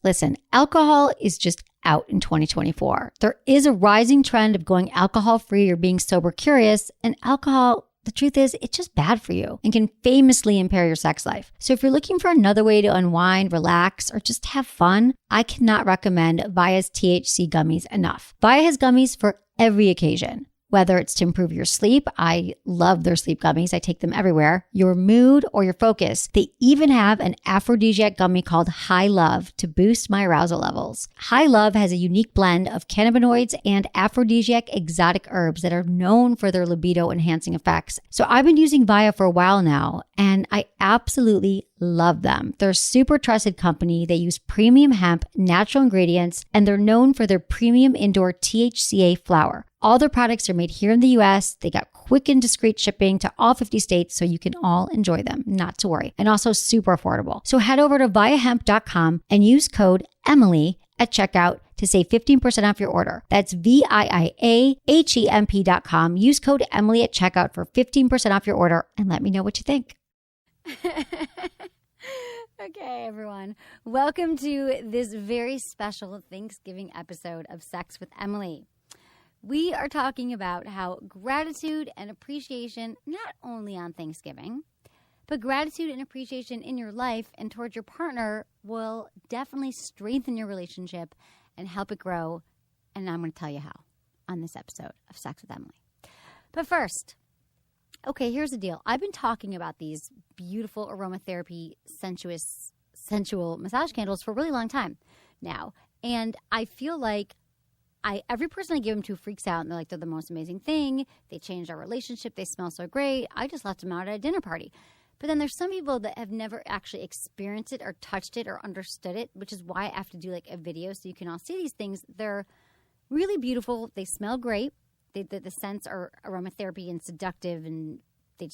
Listen, alcohol is just out in 2024. There is a rising trend of going alcohol-free or being sober curious, and alcohol, the truth is, it's just bad for you and can famously impair your sex life. So if you're looking for another way to unwind, relax, or just have fun, I cannot recommend Via's THC gummies enough. Via has gummies for every occasion. Whether it's to improve your sleep, I love their sleep gummies. I take them everywhere. Your mood or your focus. They even have an aphrodisiac gummy called High Love to boost my arousal levels. High Love has a unique blend of cannabinoids and aphrodisiac exotic herbs that are known for their libido enhancing effects. So I've been using Via for a while now, and I absolutely love them. They're a super trusted company. They use premium hemp, natural ingredients, and they're known for their premium indoor THCA flower. All their products are made here in the US. They got quick and discreet shipping to all 50 states, so you can all enjoy them, not to worry. And also super affordable. So head over to viahemp.com and use code Emily at checkout to save 15% off your order. That's VIIAHEMP.com. Use code Emily at checkout for 15% off your order and let me know what you think. Okay, everyone. Welcome to this very special Thanksgiving episode of Sex with Emily. We are talking about how gratitude and appreciation, not only on Thanksgiving, but gratitude and appreciation in your life and towards your partner will definitely strengthen your relationship and help it grow. And I'm going to tell you how on this episode of Sex with Emily. But first, okay, here's the deal. I've been talking about these beautiful aromatherapy, sensual massage candles for a really long time now. And I feel like every person I give them to freaks out, and they're like, they're the most amazing thing. They changed our relationship. They smell so great. I just left them out at a dinner party. But then there's some people that have never actually experienced it or touched it or understood it, which is why I have to do like a video so you can all see these things. They're really beautiful. They smell great. The scents are aromatherapy and seductive, and they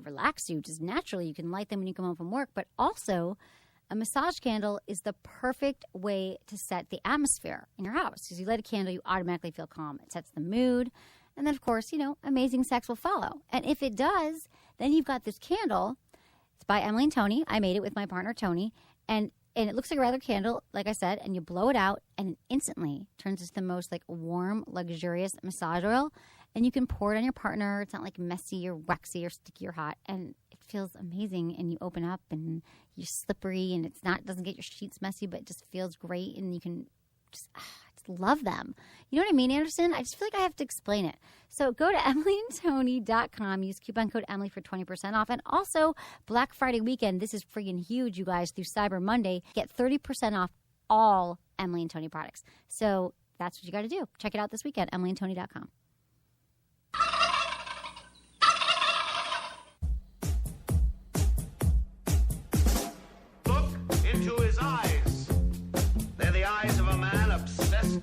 relax you just naturally. You can light them when you come home from work. But also, a massage candle is the perfect way to set the atmosphere in your house. Because you light a candle, you automatically feel calm. It sets the mood. And then, of course, amazing sex will follow. And if it does, then you've got this candle. It's by Emily and Tony. I made it with my partner, Tony. And it looks like a regular candle, like I said, and you blow it out, and it instantly turns into the most warm, luxurious massage oil. And you can pour it on your partner. It's not messy or waxy or sticky or hot. And it feels amazing. And you open up and you're slippery, and it doesn't get your sheets messy, but it just feels great. And you can just love them. You know what I mean, Anderson? I just feel like I have to explain it. So go to emilyandtony.com. Use coupon code Emily for 20% off. And also, Black Friday weekend. This is friggin' huge, you guys. Through Cyber Monday, get 30% off all Emily and Tony products. So that's what you got to do. Check it out this weekend, emilyandtony.com.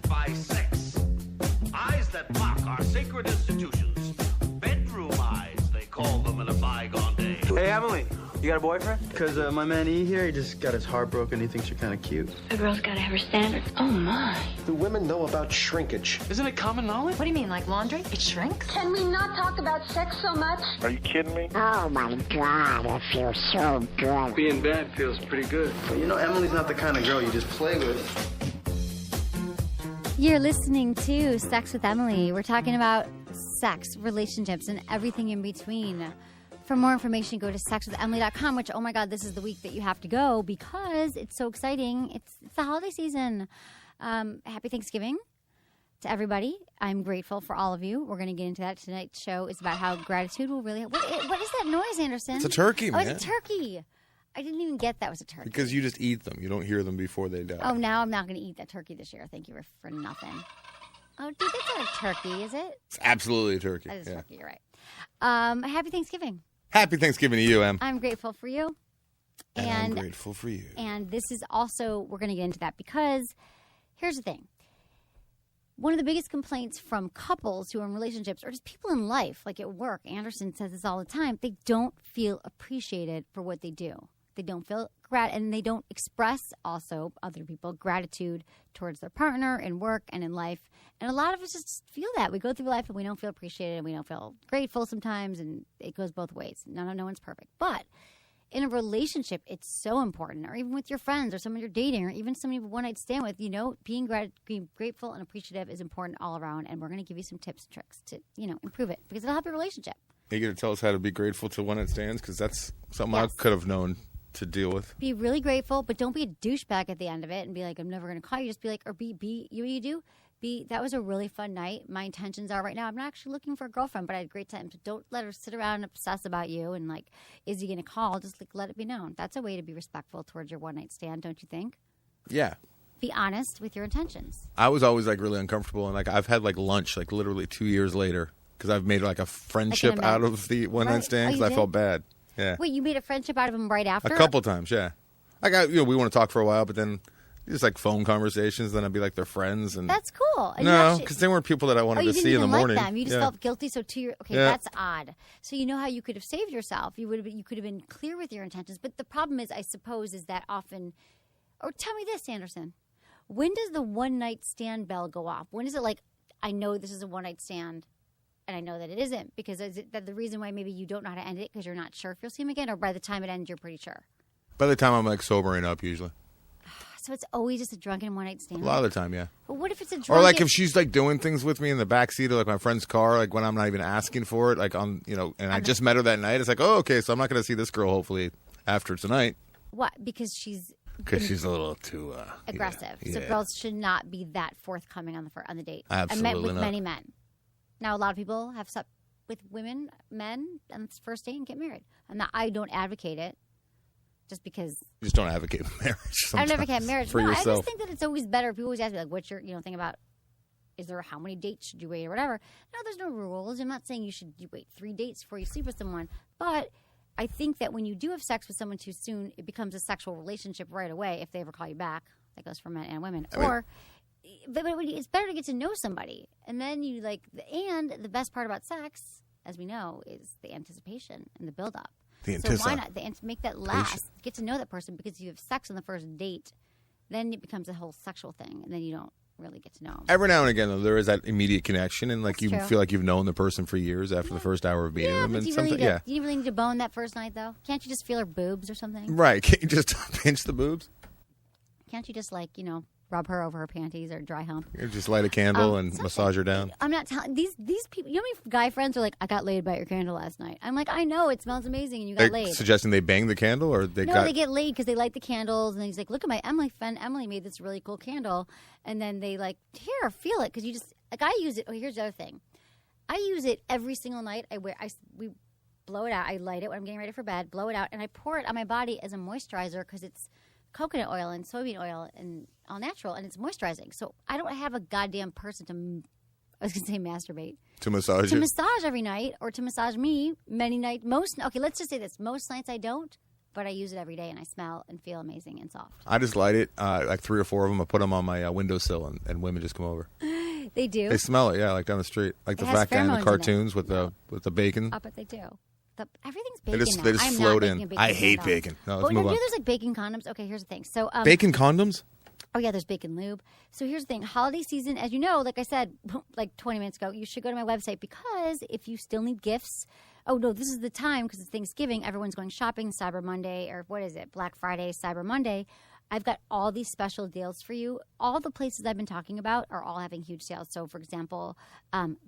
By sex. Eyes that mock our sacred institutions. Bedroom eyes, they call them in a bygone day. Hey, Emily, you got a boyfriend? Because my man E here, he just got his heart broken. He thinks you're kind of cute. A girl's got to have her standards. Oh, my. Do women know about shrinkage? Isn't it common knowledge? What do you mean, like laundry? It shrinks? Can we not talk about sex so much? Are you kidding me? Oh, my God, it feels so good. Being bad feels pretty good. But Emily's not the kind of girl you just play with. You're listening to Sex with Emily. We're talking about sex, relationships, and everything in between. For more information, go to sexwithemily.com, which, oh my God, this is the week that you have to go because it's so exciting. It's the holiday season. Happy Thanksgiving to everybody. I'm grateful for all of you. We're going to get into that. Tonight's show is about how gratitude will really... What is that noise, Anderson? It's a turkey, man. Oh, it's a turkey. I didn't even get that was a turkey. Because you just eat them. You don't hear them before they die. Oh, now I'm not going to eat that turkey this year. Thank you for nothing. Oh, dude, that's not a turkey, is it? It's absolutely a turkey. That is a turkey, you're right. Happy Thanksgiving. Happy Thanksgiving to you, Em. I'm grateful for you. And I'm grateful for you. And this is also, we're going to get into that because here's the thing. One of the biggest complaints from couples who are in relationships or just people in life, like at work, Anderson says this all the time, they don't feel appreciated for what they do. They don't feel and they don't express also other people gratitude towards their partner in work and in life. And a lot of us just feel that. We go through life and we don't feel appreciated and we don't feel grateful sometimes, and it goes both ways. No one's perfect. But in a relationship, it's so important, or even with your friends or someone you're dating or even somebody you one night stand with, being grateful and appreciative is important all around. And we're going to give you some tips and tricks to, improve it because it'll help your relationship. Are you going to tell us how to be grateful to one night stands? Because that's something Yes. I could have known to deal with. Be really grateful, but don't be a douchebag at the end of it and be like, I'm never going to call you. Just be like, or be, you know what you do? That was a really fun night. My intentions are right now, I'm not actually looking for a girlfriend, but I had a great time. So don't let her sit around and obsess about you and like, is he going to call? Just like let it be known. That's a way to be respectful towards your one night stand, don't you think? Yeah. Be honest with your intentions. I was always like really uncomfortable, and like I've had like lunch like literally 2 years later because I've made like a friendship out of the one night stand because I felt bad. Yeah. Wait, you made a friendship out of him right after? A couple times, yeah. Like we want to talk for a while, but then just like phone conversations. Then I'd be like their friends, and that's cool. And no, because they weren't people that I wanted to see in the morning. Like them. You just felt guilty. So that's odd. So you know how you could have saved yourself. You could have been clear with your intentions. But the problem is, I suppose, is that often. Or tell me this, Anderson. When does the one night stand bell go off? When is it like, I know this is a one night stand, and I know that it isn't, because is it that the reason why maybe you don't know how to end it because you're not sure if you'll see him again, or by the time it ends, you're pretty sure? By the time I'm like sobering up, usually. So it's always just a drunken one night stand. A lot of the time, yeah. But what if it's a drunken? Or like if she's like doing things with me in the backseat of like my friend's car, like when I'm not even asking for it, like on and I just met her that night. It's like, oh, okay, so I'm not going to see this girl hopefully after tonight. What? Because she's a little too aggressive. Yeah, so yeah. girls should not be that forthcoming on the date. Absolutely I met with not. many men. Now a lot of people have slept with men on the first date and get married. I don't advocate it. Just because you just don't advocate marriage. I don't advocate marriage for yourself. I just think that it's always better. People always ask me like, "What's your thing about? Is there how many dates should you wait or whatever?" No, there's no rules. I'm not saying you wait 3 dates before you sleep with someone, but I think that when you do have sex with someone too soon, it becomes a sexual relationship right away. If they ever call you back, that goes for men and women. But it's better to get to know somebody, and then you and the best part about sex, as we know, is the anticipation and the build up. So why not make that last? Get to know that person, because if you have sex on the first date, then it becomes a whole sexual thing, and then you don't really get to know them. Every now and again, though, there is that immediate connection, and like That's true. feel like you've known the person for years after the first hour of meeting them. But And do you really need to bone that first night, though? Can't you just feel her boobs or something? Right? Can't you just pinch the boobs? Can't you just rub her over her panties or dry hump? You just light a candle and massage her down. I'm not telling these people. You know how many guy friends are like, I got laid by your candle last night. I'm like, I know it smells amazing, and you got laid. Suggesting they bang the candle, or they get laid because they light the candles, and then he's like, look at my Emily friend. Emily made this really cool candle, and then they here, feel it, because you just I use it. Oh, here's the other thing, I use it every single night. We blow it out. I light it when I'm getting ready for bed. Blow it out, and I pour it on my body as a moisturizer because it's coconut oil and soybean oil and all natural, and it's moisturizing. So I don't have a goddamn person to, I was going to say masturbate. To massage To it? massage every night, or to massage me many nights. Okay, let's just say this. Most nights I don't, but I use it every day, and I smell and feel amazing and soft. I just light it, like 3 or 4 of them. I put them on my windowsill, and women just come over. They do? They smell it, yeah, like down the street. Like the fat guy in the cartoons with the bacon. Oh, but they do. Everything's bacon now. They just I'm float not in. making I bacon hate condom. bacon. No, let's But move on. there's like bacon condoms. Okay, here's the thing. So Bacon condoms? Oh, yeah, there's bacon lube. So here's the thing. Holiday season, as you know, like I said like 20 minutes ago, you should go to my website, because if you still need gifts, oh, no, this is the time, because it's Thanksgiving. Everyone's going shopping, Cyber Monday, or what is it, Black Friday, Cyber Monday. I've got all these special deals for you. All the places I've been talking about are all having huge sales. So, for example,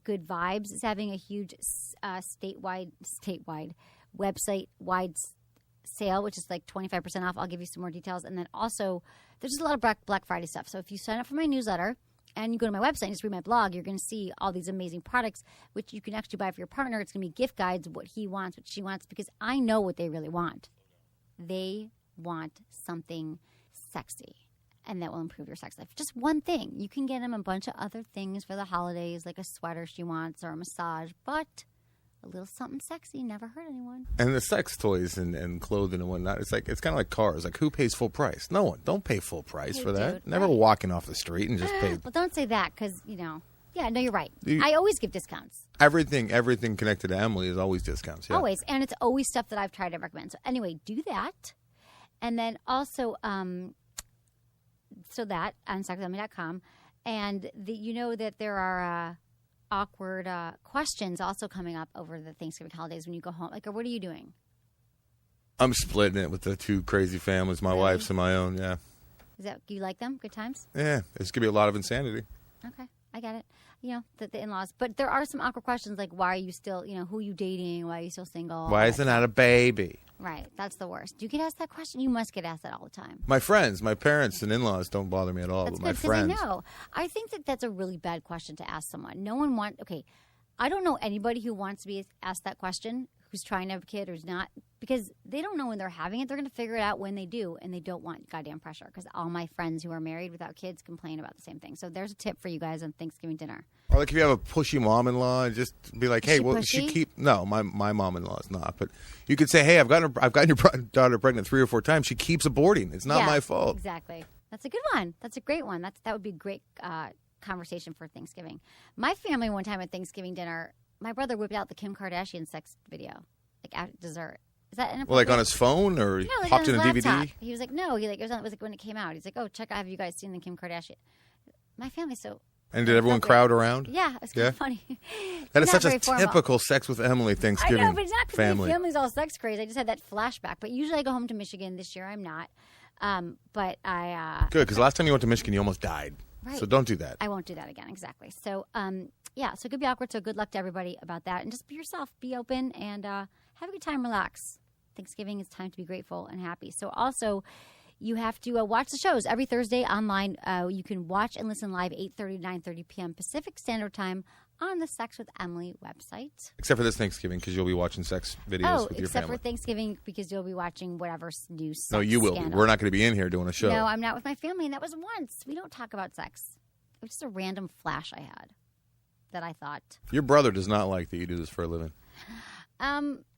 Good Vibes is having a huge statewide website-wide sale, which is like 25% off. I'll give you some more details. And then also, there's just a lot of Black Friday stuff. So if you sign up for my newsletter and you go to my website and just read my blog, you're going to see all these amazing products, which you can actually buy for your partner. It's going to be gift guides, what he wants, what she wants, because I know what they really want. They want something sexy, and that will improve your sex life. Just one thing. You can get them a bunch of other things for the holidays, like a sweater she wants or a massage, but a little something sexy never hurt anyone. And the sex toys and clothing and whatnot, it's kind of like cars. Like, who pays full price? No one. Don't pay full price Hey, for that. dude, Never right. walking off the street and just pay. Well, don't say that, because, yeah, no, you're right. I always give discounts. Everything connected to Emily is always discounts. Yeah. Always. And it's always stuff that I've tried to recommend. So anyway, do that. And then also, so that on sexwithemily.com. And you know that there are awkward questions also coming up over the Thanksgiving holidays when you go home. Like, what are you doing? I'm splitting it with the two crazy families, my wife's and my own. Yeah. Do you like them? Good times? Yeah, it's gonna be a lot of insanity. Okay, I get it. The in-laws. But there are some awkward questions like, why are you still, who are you dating? Why are you still single? Why isn't that a baby? Right. That's the worst. Do you get asked that question? You must get asked that all the time. My friends, my parents and in-laws don't bother me at all, That's but my good, 'cause friends. I know. I think that's a really bad question to ask someone. No one okay, I don't know anybody who wants to be asked that question, who's trying to have a kid or who's not, because they don't know when they're having it. They're going to figure it out when they do, and they don't want goddamn pressure, because all my friends who are married without kids complain about the same thing. So there's a tip for you guys on Thanksgiving dinner. Or like if you have a pushy mom-in-law, just be like, hey, well, pushy? my mom-in-law is not, but you could say, hey, I've gotten your daughter pregnant 3 or 4 times. She keeps aborting. It's not my fault. Exactly. That's a good one. That's a great one. That would be a great conversation for Thanksgiving. My family one time at Thanksgiving dinner, my brother whipped out the Kim Kardashian sex video, like at dessert. Is that inappropriate? Well, like on his phone or like popped on in a his laptop. DVD? He was like, no. It was like when it came out. He's like, oh, check out. Have you guys seen the Kim Kardashian? My family's so. And did everyone crowd around? Yeah, it was kind of funny. That is Not such a very formal. typical Sex with Emily Thanksgiving I know, but it's not because my family. family's all sex crazy. I just had that flashback. But usually I go home to Michigan. This year I'm not. But I. Good, because last time you went to Michigan, you almost died. Right. So don't do that. I won't do that again. Exactly. So, so it could be awkward. So good luck to everybody about that. And just be yourself. Be open and have a good time. Relax. Thanksgiving is time to be grateful and happy. So also, you have to watch the shows every Thursday online. You can watch and listen live 8:30 to 9:30 p.m. Pacific Standard Time on the Sex with Emily website. Except for this Thanksgiving, because you'll be watching sex videos with your except family. for Thanksgiving, because you'll be watching whatever new sex No, you will be. scandal. We're not going to be in here doing a show. No, I'm not with my family, and that was once. We don't talk about sex. It was just a random flash I had that I thought. Your brother does not like that you do this for a living.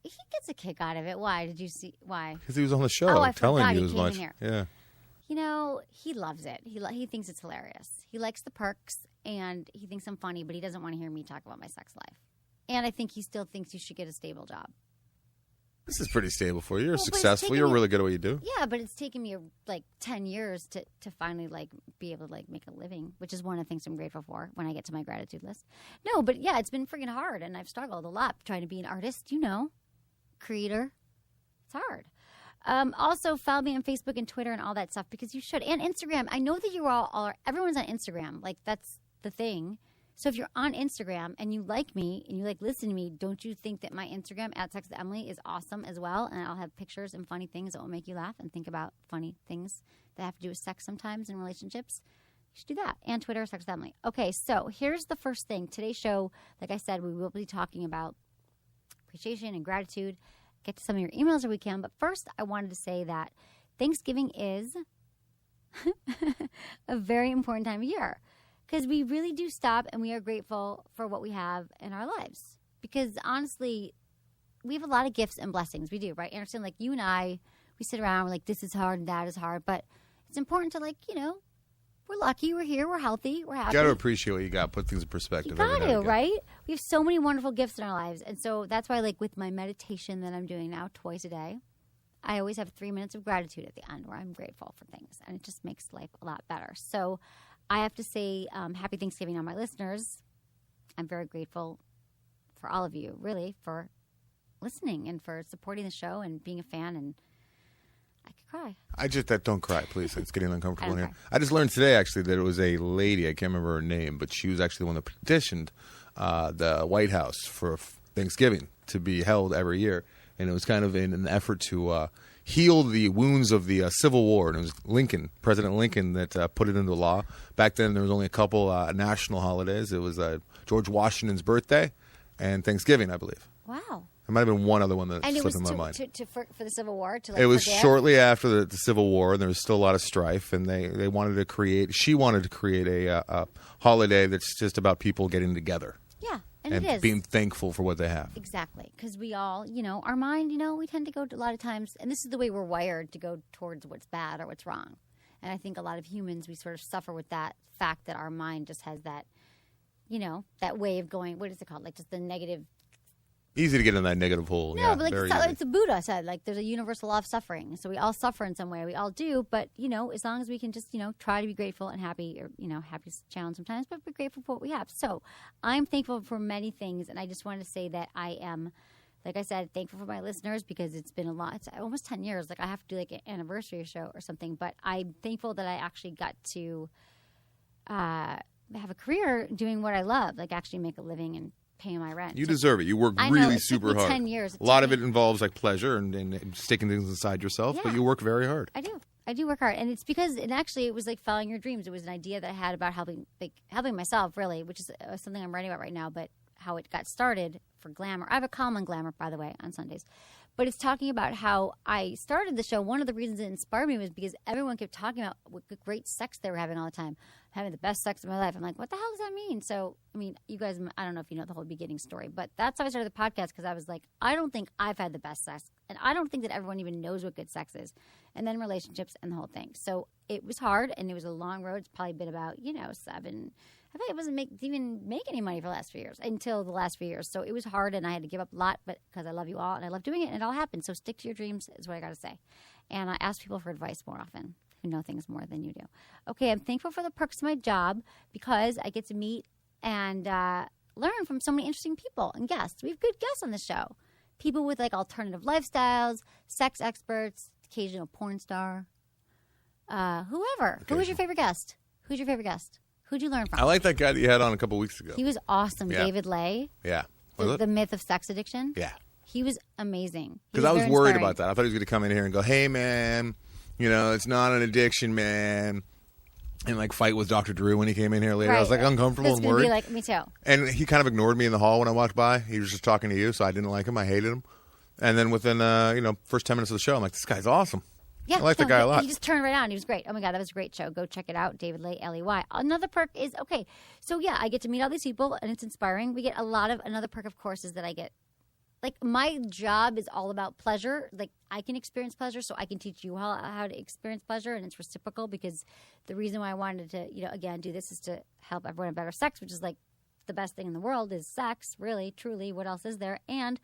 He gets a kick out of it. Why? Did you see? Why? Because he was on the show Oh, I telling forgot you he as came in much. here. Yeah. He loves it. He thinks it's hilarious. He likes the perks, and he thinks I'm funny, but he doesn't want to hear me talk about my sex life. And I think he still thinks you should get a stable job. This is pretty stable for you. You're Well, but it's successful. taken You're me- really good at what you do. Yeah, but it's taken me like 10 years to finally be able to make a living, which is one of the things I'm grateful for when I get to my gratitude list. No, but yeah, it's been freaking hard, and I've struggled a lot trying to be an artist, creator. It's hard. Also, follow me on Facebook and Twitter and all that stuff, because you should. And Instagram. I know that you all are, everyone's on Instagram. Like, that's the thing. So if you're on Instagram and you like me and you listen to me, don't you think that my Instagram at Sex with Emily is awesome as well? And I'll have pictures and funny things that will make you laugh and think about funny things that have to do with sex sometimes in relationships. You should do that. And Twitter, Sex with Emily. Okay, so here's the first thing. Today's show, like I said, we will be talking about appreciation and gratitude. Get to some of your emails if we can. But first, I wanted to say that Thanksgiving is a very important time of year, because we really do stop and we are grateful for what we have in our lives. Because honestly, we have a lot of gifts and blessings. We do, right, Anderson? Like you and I, we sit around, we're like, this is hard and that is hard. But it's important to we're lucky, we're here, we're healthy, we're happy. You got to appreciate what you got. Put things in perspective. You got every now to, and again. right? We have so many wonderful gifts in our lives. And so that's why, with my meditation that I'm doing now twice a day, I always have 3 minutes of gratitude at the end where I'm grateful for things. And it just makes life a lot better. So I have to say happy Thanksgiving on my listeners. I'm very grateful for all of you, really, for listening and for supporting the show and being a fan. And I could cry. Don't cry, please. It's getting uncomfortable in here. cry. I just learned today, actually, that it was a lady. I can't remember her name, but she was actually the one that petitioned the White House for Thanksgiving to be held every year. And it was kind of in an effort to heal the wounds of the Civil War. And it was President Lincoln, that put it into law. Back then, there was only a couple national holidays. It was George Washington's birthday and Thanksgiving, I believe. Wow. There might have been one other one that And it slipped was in my mind. for the Civil War? It was forgive? shortly after the Civil War, and there was still a lot of strife. And she wanted to create a holiday that's just about people getting together Yeah, and and it is. being thankful for what they have. Exactly, because we all, our mind, we tend to go to a lot of times, and this is the way we're wired, to go towards what's bad or what's wrong. And I think a lot of humans, we sort of suffer with that fact that our mind just has that, that way of going, what is it called? Just the negative. Easy to get in that negative hole. No, yeah, but very easy. it's a Buddha said, there's a universal law of suffering. So we all suffer in some way. We all do. But, as long as we can just, try to be grateful and happy, or, happy is a challenge sometimes, but be grateful for what we have. So I'm thankful for many things. And I just wanted to say that I am like I said, thankful for my listeners because it's been a lot. It's almost 10 years. Like I have to do like an anniversary show or something. But I'm thankful that I actually got to have a career doing what I love, like actually make a living and paying my rent. You deserve it. You work I know, really it took super me hard. 10 years. A lot of it involves like pleasure and sticking things inside yourself, but Yeah. you work very hard. I do. I do work hard, and it's because, and actually, it was like following your dreams. It was an idea that I had about helping myself, really, which is something I'm writing about right now. But how it got started for Glamour. I have a column on Glamour, by the way, on Sundays. But it's talking about how I started the show. One of the reasons it inspired me was because everyone kept talking about what great sex they were having all the time. Having the best sex of my life. I'm like, what the hell does that mean? So, I mean, you guys, I don't know if you know the whole beginning story, but that's how I started the podcast because I was like, I don't think I've had the best sex. And I don't think that everyone even knows what good sex is. And then relationships and the whole thing. So it was hard and it was a long road. It's probably been about, 7. I thought it wasn't even make any money for the last few years until the last few years. So it was hard and I had to give up a lot, but because I love you all and I love doing it and it all happened. So stick to your dreams is what I got to say. And I ask people for advice more often who know things more than you do. Okay, I'm thankful for the perks of my job because I get to meet and learn from so many interesting people and guests. We have good guests on the show. People with like alternative lifestyles, sex experts, occasional porn star, whoever. Who was your favorite guest? Who's your favorite guest? Who'd you learn from? I like that guy that you had on a couple weeks ago. He was awesome. Yeah. David Lay. Yeah. Was The it? myth of sex addiction. Yeah. He was amazing. Because I was worried about that. I thought he was going to come in here and go, hey, man, it's not an addiction, man. And like fight with Dr. Drew when he came in here later. Right. I was like uncomfortable and worried. Be like, me too. And he kind of ignored me in the hall when I walked by. He was just talking to you, so I didn't like him. I hated him. And then within, first 10 minutes of the show, I'm like, this guy's awesome. Yeah, I like the guy a lot. He just turned right on. He was great. Oh, my God, that was a great show. Go check it out. David Lay, Ley. Another perk is, okay, so yeah, I get to meet all these people, and it's inspiring. We get another perk, of course, is that I get, like, my job is all about pleasure. Like, I can experience pleasure, so I can teach you how to experience pleasure, and it's reciprocal because the reason why I wanted to, again, do this is to help everyone have better sex, which is, like, the best thing in the world is sex, really, truly. What else is there? And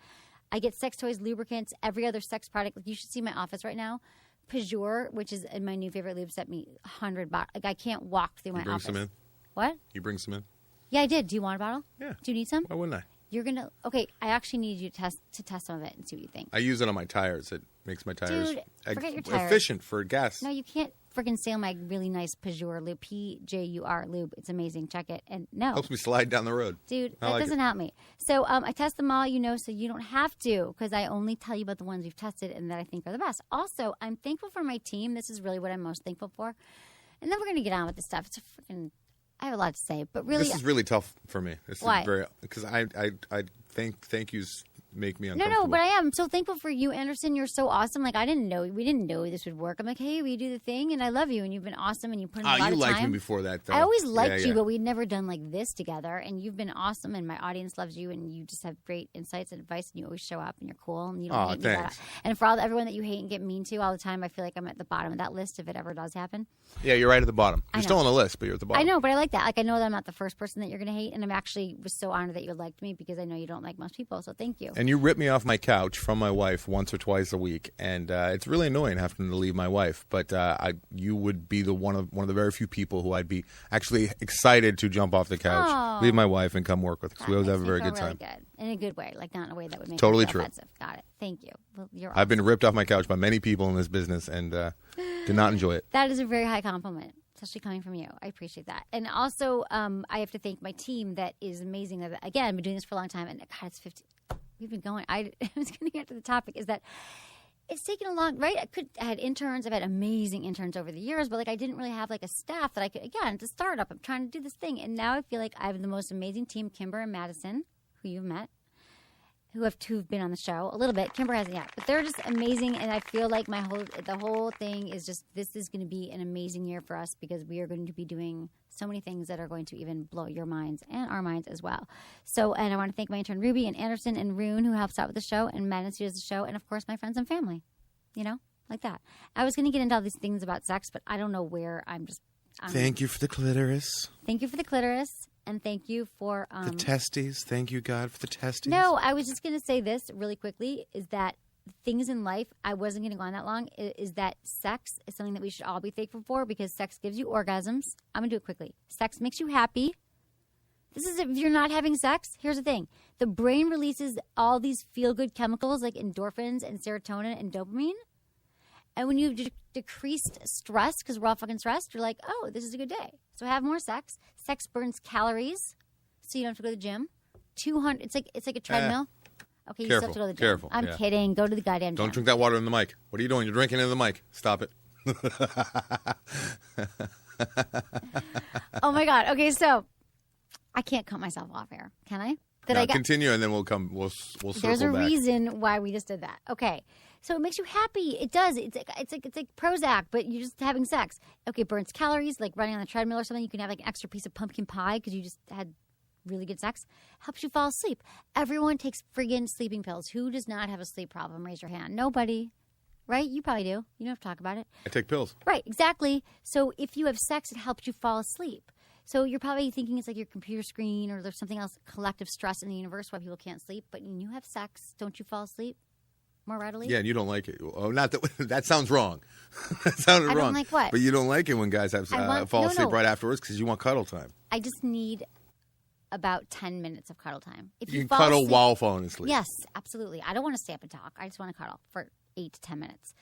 I get sex toys, lubricants, every other sex product. Like, you should see my office right now. Pajur, which is my new favorite lube, sent me $100. Like, I can't walk through my office. You bring some in? What? You bring some in? Yeah, I did. Do you want a bottle? Yeah. Do you need some? Why wouldn't I? You're gonna. Okay, I actually need you to test some of it and see what you think. I use it on my tires. It makes my tires, Dude, forget your tires. efficient for gas. No, you can't freaking steal my really nice Pajur lube. Pjur lube. It's amazing. Check it. And no. Helps me slide down the road. Dude, I that like doesn't help me. So I test them all, so you don't have to because I only tell you about the ones we've tested and that I think are the best. Also, I'm thankful for my team. This is really what I'm most thankful for. And then we're going to get on with this stuff. It's a freaking... I have a lot to say, but really... This is really tough for me. This Why? is very... Because I thank yous make me No, uncomfortable. but I am so thankful for you, Anderson. You're so awesome. Like, we didn't know this would work. I'm like, hey, we do the thing, and I love you, and you've been awesome, and you put in a lot you of time. liked me before that, though. I always liked Yeah. you, but we'd never done like this together, and you've been awesome, and my audience loves you, and you just have great insights and advice, and you always show up, and you're cool, and you don't hate me. Thanks. And for everyone that you hate and get mean to all the time, I feel like I'm at the bottom of that list if it ever does happen. Yeah, you're right at the bottom. You're I still know. on the list, but you're at the bottom. I know, but I like that. Like, I know that I'm not the first person that you're going to hate, and I'm actually was so honored that you liked me because I know you don't like most people, so thank you. And you rip me off my couch from my wife once or twice a week, and it's really annoying having to leave my wife. But you would be one of the very few people who I'd be actually excited to jump off the couch, leave my wife, and come work with. Because we always have a very good time. Good. In a good way, like not in a way that would make Totally me feel true. offensive. Got it. Thank you. Well, you're I've been ripped off my couch by many people in this business, and did not enjoy it. That is a very high compliment, especially coming from you. I appreciate that. And also, I have to thank my team that is amazing. That, again, I've been doing this for a long time, and God, it's 15. We've been going. I was going to get to the topic. Is that it's taken a long, right? I had interns. I've had amazing interns over the years, but like I didn't really have like a staff that I could. Again, it's a startup. I'm trying to do this thing, and now I feel like I have the most amazing team. Kimber and Madison, who you've met, who've been on the show a little bit. Kimber hasn't yet, but they're just amazing, and I feel like the whole thing is just this is going to be an amazing year for us because we are going to be doing so many things that are going to even blow your minds and our minds as well. So, and I want to thank my intern Ruby and Anderson and Rune who helps out with the show, and Madison who does the show, and of course my friends and family. Like that. I was going to get into all these things about sex, but I don't know where. Thank you for the clitoris. Thank you for the clitoris. And thank you for... the testes. Thank you, God, for the testes. No, I was just going to say this really quickly, is that things in life, I wasn't going to go on that long, is that sex is something that we should all be thankful for because sex gives you orgasms. I'm going to do it quickly. Sex makes you happy. This is if you're not having sex. Here's the thing. The brain releases all these feel-good chemicals like endorphins and serotonin and dopamine. And when you've decreased stress, because we're all fucking stressed, you're like, oh, this is a good day. So have more sex. Sex burns calories, so you don't have to go to the gym. 200. It's like a treadmill. Okay, you still have to go to the gym. Careful. I'm kidding. Go to the goddamn gym. Don't drink that water in the mic. What are you doing? You're drinking in the mic. Stop it. Oh my God. Okay, so I can't cut myself off here, can I? Continue, and then we'll circle back. There's a reason why we just did that. Okay, so it makes you happy. It does. It's like Prozac, but you're just having sex. Okay, it burns calories, like running on the treadmill or something. You can have like an extra piece of pumpkin pie because you just had really good sex. Helps you fall asleep. Everyone takes friggin' sleeping pills. Who does not have a sleep problem? Raise your hand. Nobody. Right? You probably do. You don't have to talk about it. I take pills. Right, exactly. So if you have sex, it helps you fall asleep. So you're probably thinking it's like your computer screen or there's something else, collective stress in the universe why people can't sleep. But when you have sex, don't you fall asleep more readily? Yeah, and you don't like it. Oh, not that. That sounds wrong. That sounded wrong. I don't like what? But you don't like it when guys have fall asleep right afterwards because you want cuddle time. I just need about 10 minutes of cuddle time. If you can cuddle asleep, while falling asleep. Yes, absolutely. I don't want to stay up and talk. I just want to cuddle for 8 to 10 minutes.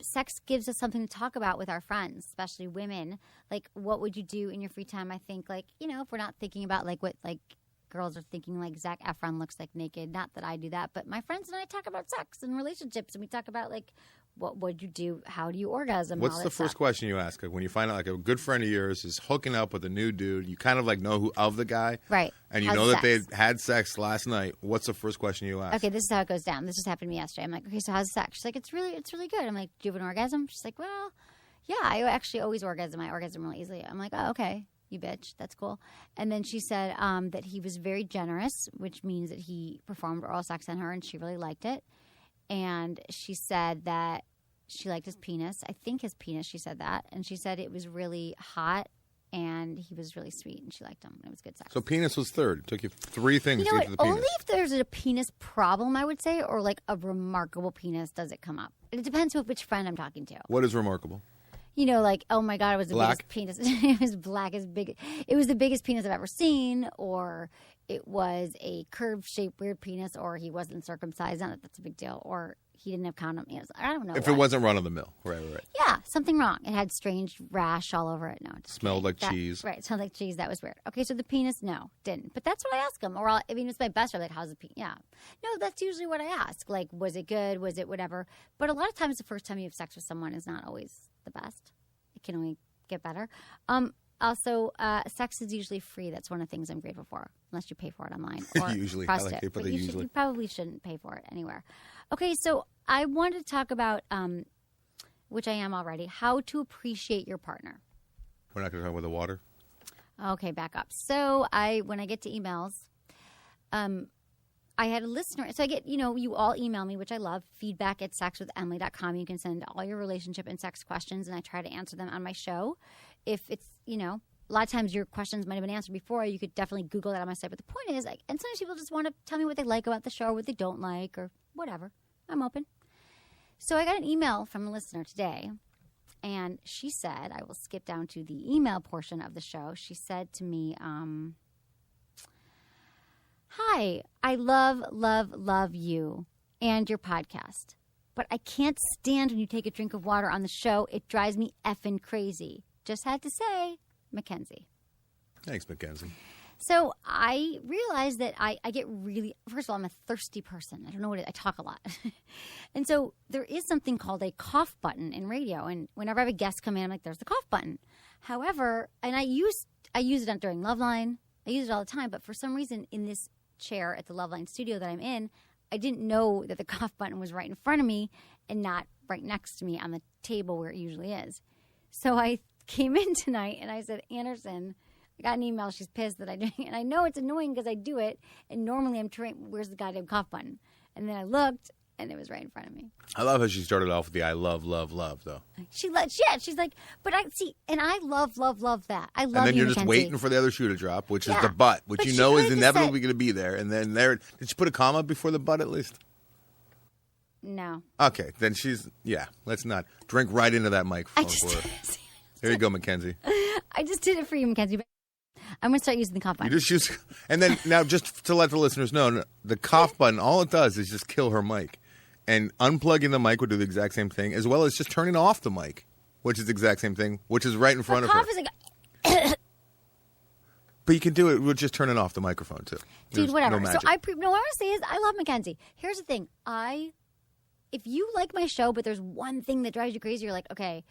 Sex gives us something to talk about with our friends, especially women. Like, what would you do in your free time? I think, like, you know, if we're not thinking about, like, what, like, girls are thinking, like, Zac Efron looks like naked. Not that I do that, but my friends and I talk about sex and relationships, and we talk about, like, what would you do? How do you orgasm? What's the first question you ask? Like when you find out like a good friend of yours is hooking up with a new dude, you kind of like know who of the guy. Right. And you know that they had sex last night. What's the first question you ask? Okay, this is how it goes down. This just happened to me yesterday. I'm like, okay, so how's sex? She's like, it's really good. I'm like, do you have an orgasm? She's like, well, yeah, I actually always orgasm. I orgasm really easily. I'm like, oh, okay, you bitch. That's cool. And then she said that he was very generous, which means that he performed oral sex on her and she really liked it. And she said that she liked his penis. I think his penis, she said that. And she said it was really hot and he was really sweet and she liked him. And it was good sex. So penis was third. It took you 3 things to get to the penis. Only if there's a penis problem, I would say, or like a remarkable penis does it come up. It depends which friend I'm talking to. What is remarkable? You know, like, oh my God, it was the black? biggest penis. It was black as big. It was the biggest penis I've ever seen, or it was a curved-shaped weird penis, or he wasn't circumcised. Not that that's a big deal. Or he didn't have condom. I don't know. If it wasn't run of the mill. Right. Yeah, something wrong. It had strange rash all over it. No, it smelled like cheese. Right, it smelled like cheese. That was weird. Okay, so the penis, no, didn't. But that's what I ask him. Or I mean, it's my best friend. Like, how's the penis? Yeah. No, that's usually what I ask. Like, was it good? Was it whatever? But a lot of times the first time you have sex with someone is not always the best. It can only get better. Also, sex is usually free. That's one of the things I'm grateful for, unless you pay for it online. Or usually. trust I like it. but You probably shouldn't pay for it anywhere. Okay, so I wanted to talk about, which I am already, how to appreciate your partner. We're not going to talk about the water? Okay, back up. So when I get to emails, I had a listener. So I get, you all email me, which I love, feedback@sexwithemily.com. You can send all your relationship and sex questions, and I try to answer them on my show. If it's, a lot of times your questions might have been answered before. You could definitely Google that on my site. But the point is, and sometimes people just want to tell me what they like about the show or what they don't like or whatever. I'm open. So I got an email from a listener today, and she said, I will skip down to the email portion of the show. She said to me, hi, I love you and your podcast, but I can't stand when you take a drink of water on the show. It drives me effing crazy. Just had to say, Mackenzie. Thanks, Mackenzie. So I realized that I get really, first of all, I'm a thirsty person. I don't know what I talk a lot. And so there is something called a cough button in radio. And whenever I have a guest come in, I'm like, there's the cough button. However, and I use it during Loveline. I use it all the time. But for some reason in this chair at the Loveline studio that I'm in, I didn't know that the cough button was right in front of me and not right next to me on the table where it usually is. So I came in tonight and I said, Anderson, I got an email. She's pissed that I do it. And I know it's annoying because I do it. And normally I'm trained, where's the goddamn cough button? And then I looked and it was right in front of me. I love how she started off with the I love, though. She's like, but I see, and I love that. I love you, and then you're Mackenzie. just waiting for the other shoe to drop, which is Yeah. the butt, which But you she know could've is just inevitably said- going to be there. And then did she put a comma before the butt at least? No. Okay, then let's not drink right into that microphone I just, for her. Here you go, Mackenzie. I just did it for you, Mackenzie. I'm going to start using the cough You button. just use, and then now just to let the listeners know, the cough button, all it does is just kill her mic. And unplugging the mic would do the exact same thing, as well as just turning off the mic, which is the exact same thing, which is right in front of her. Cough is like, But you can do it with just turning off the microphone, too. dude, There's whatever. No So magic. what I want to say is I love Mackenzie. Here's the thing. If you like my show, but there's one thing that drives you crazy, you're like, okay,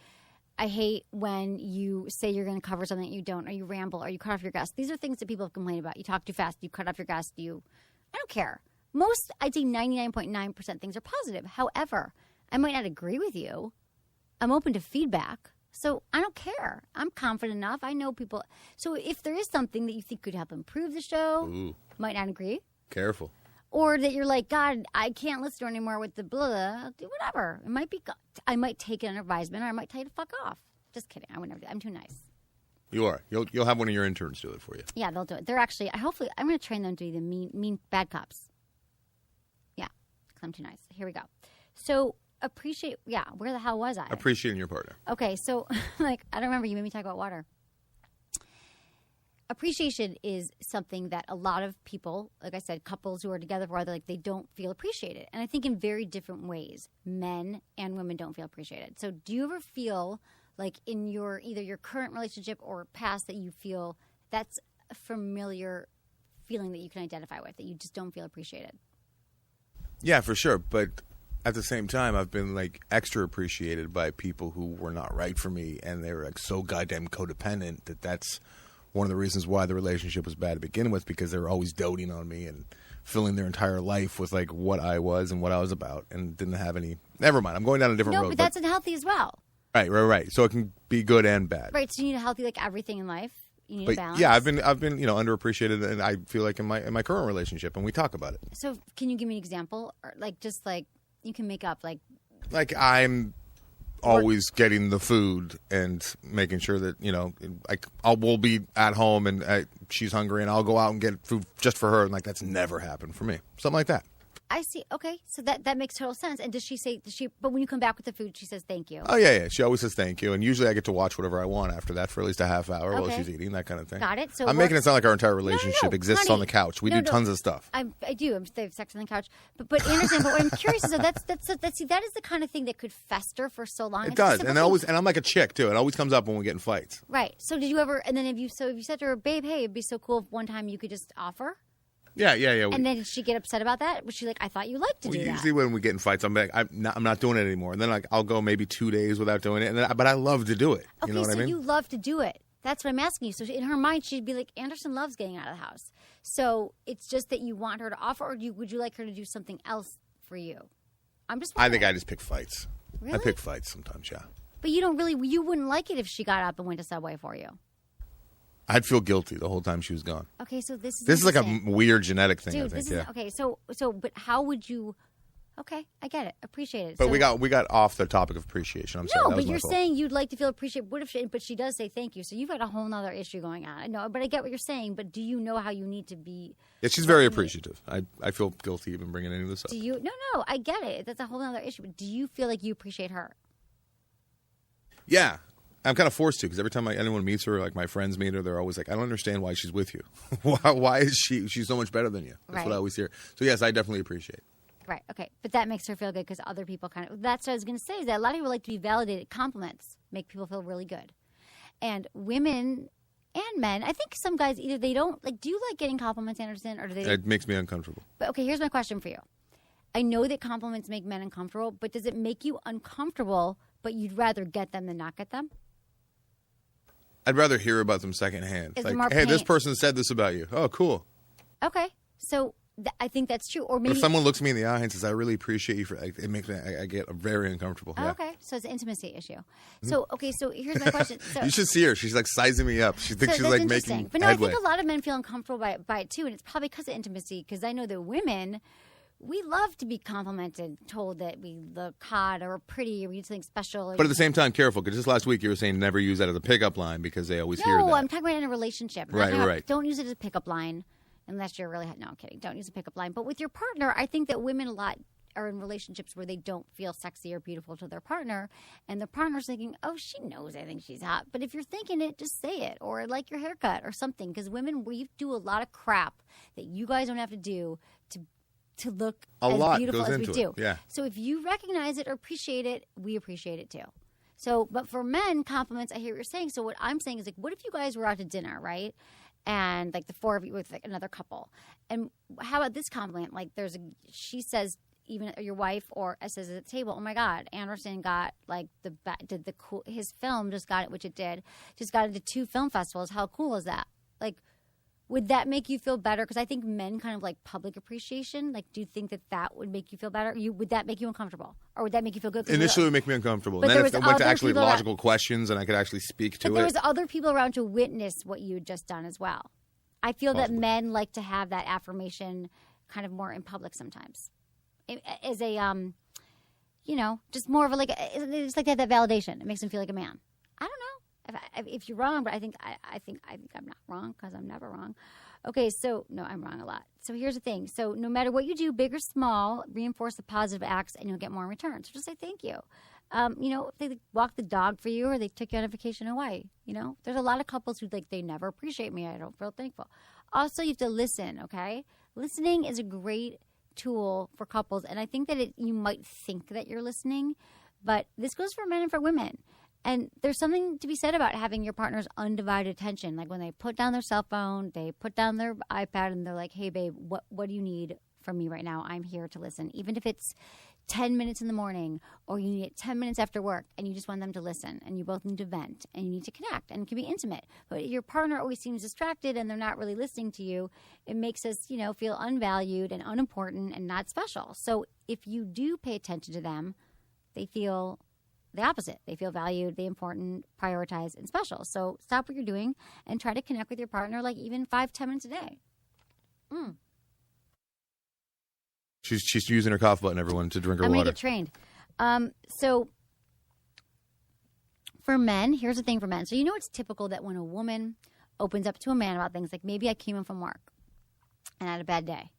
I hate when you say you're going to cover something that you don't, or you ramble, or you cut off your guest. These are things that people have complained about. You talk too fast. You cut off your guest. I don't care. Most, I'd say 99.9% things are positive. However, I might not agree with you. I'm open to feedback. So I don't care. I'm confident enough. I know people. So if there is something that you think could help improve the show, might not agree. Careful. Or that you're like, God, I can't listen to her anymore with the blah, I'll do whatever. It might be, I might take it under advisement, or I might tell you to fuck off. Just kidding. I would never do that. I'm too nice. You are. You'll have one of your interns do it for you. Yeah, they'll do it. They're actually, hopefully, I'm going to train them to be the mean, bad cops. Yeah, because I'm too nice. Here we go. So where the hell was I? Appreciating your partner. Okay, so, I don't remember. You made me talk about water. Appreciation is something that a lot of people, like I said, couples who are together for a while, they don't feel appreciated. And I think in very different ways, men and women don't feel appreciated. So do you ever feel like in either your current relationship or past that you feel that's a familiar feeling that you can identify with, that you just don't feel appreciated? Yeah, for sure. But at the same time, I've been extra appreciated by people who were not right for me, and they were so goddamn codependent that's one of the reasons why the relationship was bad to begin with, because they were always doting on me and filling their entire life with what I was and what I was about, and didn't have any. Never mind. I'm going down a different road. No, but that's unhealthy as well. Right. So it can be good and bad. Right. So you need a healthy, everything in life. You need a balance. Yeah, I've been underappreciated, and I feel like in my current relationship, and we talk about it. So can you give me an example, or you can make up I'm always getting the food and making sure that we'll be at home and she's hungry and I'll go out and get food just for her, and that's never happened for me. Something like that. I see. Okay, so that makes total sense. And but when you come back with the food, she says thank you. Oh, yeah. She always says thank you. And usually I get to watch whatever I want after that for at least a half hour while Okay. she's eating, that kind of thing. Got it. So I'm making it sound like our entire relationship exists honey. on the couch. We do tons of stuff. I do. They have sex on the couch. But Anderson, but what I'm curious is that is the kind of thing that could fester for so long. It does. And I'm like a chick, too. It always comes up when we get in fights. Right. So did you ever, and then if you said to her, babe, hey, it'd be so cool if one time you could just offer? Yeah. And then did she get upset about that? Was she like, I thought you liked to do that? Usually when we get in fights, I'm like, I'm not doing it anymore. And then I'll go maybe 2 days without doing it. But I love to do it. Okay, You know what I mean? you love to do it. That's what I'm asking you. So in her mind, she'd be like, Anderson loves getting out of the house. So it's just that you want her to offer, or would you like her to do something else for you? I'm just wondering. I think I just pick fights. Really? I pick fights sometimes, yeah. But you wouldn't like it if she got up and went to Subway for you. I'd feel guilty the whole time she was gone. Okay, so this is like a interesting. weird genetic thing, Dude, I think. this Yeah. is okay. So, but how would you? Okay, I get it. Appreciate it. But So- we got off the topic of appreciation. I'm sorry. No, that was but my you're fault. saying you'd like to feel appreciated. What if but she does say thank you? So you've got a whole other issue going on. I know, but I get what you're saying. But do you know how you need to be? Yeah, she's very appreciative. I feel guilty even bringing any of this up. Do you? No, I get it. That's a whole other issue. But do you feel like you appreciate her? Yeah. I'm kind of forced to, because every time anyone meets her, my friends meet her, they're always like, I don't understand why she's with you. Why is she's so much better than you? That's what I always hear. So yes, I definitely appreciate. Right. Okay. But that makes her feel good because other people that's what I was going to say, is that a lot of people like to be validated. Compliments make people feel really good. And women and men, I think some guys either they don't do you like getting compliments, Anderson, or do they? It makes me uncomfortable. But okay, here's my question for you. I know that compliments make men uncomfortable, but does it make you uncomfortable, but you'd rather get them than not get them? I'd rather hear about them secondhand. Is there more hey, this pain? person said this about you. Oh, cool. Okay. So I think that's true. Or But maybe if someone looks me in the eye and says, I really appreciate you, it makes me, I get very uncomfortable. Oh, Yeah. okay. So it's an intimacy issue. So, okay, so here's my question. So, You should see her. She's sizing me up. She thinks so she's that's making interesting. But no, headway. I think a lot of men feel uncomfortable by it too, and it's probably because of intimacy. Because I know that women, we love to be complimented, told that we look hot or pretty or we do something special. But at the same time, careful, because just last week you were saying never use that as a pickup line because they always hear that. No, I'm talking about in a relationship. Right, right. Don't use it as a pickup line unless you're really. No, I'm kidding. Don't use a pickup line. But with your partner, I think that women a lot are in relationships where they don't feel sexy or beautiful to their partner, and the partner's thinking, oh, she knows I think she's hot. But if you're thinking it, just say it, or like your haircut or something, because women, we do a lot of crap that you guys don't have to do to look as beautiful as we do. Yeah. So if you recognize it or appreciate it, we appreciate it too. So, but for men, compliments, I hear what you're saying. So what I'm saying is, like, what if you guys were out to dinner, right? And like the four of you with like another couple. And how about this compliment? Like she says, even your wife or says at the table, oh my God, Anderson got like his film just got it, which it did, just got into 2 film festivals. How cool is that? Like, would that make you feel better? Because I think men kind of like public appreciation. Like, do you think that would make you feel better? Would that make you uncomfortable? Or would that make you feel good? Initially, it would make me uncomfortable. But And then if it went to actually people logical questions and I could actually speak to but there was other people around to witness what you had just done as well. I feel that men like to have that affirmation kind of more in public sometimes. As a, just more of it's like that validation. It makes them feel like a man. I don't know. If you're wrong, but I think I'm not wrong because I'm never wrong. Okay, so no, I'm wrong a lot. So here's the thing. So no matter what you do, big or small, reinforce the positive acts, and you'll get more in return. So just say thank you. If they walked the dog for you, or they took you on a vacation in Hawaii. There's a lot of couples who they never appreciate me. I don't feel thankful. Also, you have to listen. Okay, listening is a great tool for couples, and I think that you might think that you're listening, but this goes for men and for women. And there's something to be said about having your partner's undivided attention. Like when they put down their cell phone, they put down their iPad, and they're like, hey, babe, what do you need from me right now? I'm here to listen. Even if it's 10 minutes in the morning or you need it 10 minutes after work and you just want them to listen and you both need to vent and you need to connect and it can be intimate. But your partner always seems distracted and they're not really listening to you. It makes us, feel unvalued and unimportant and not special. So if you do pay attention to them, they feel the opposite. They feel valued, they important, prioritized, and special. So stop what you're doing and try to connect with your partner like even 5-10 minutes a day. She's using her cough button, everyone, to drink her I'm water. going to get trained. So for men, here's the thing for men. So it's typical that when a woman opens up to a man about things like maybe I came in from work and I had a bad day.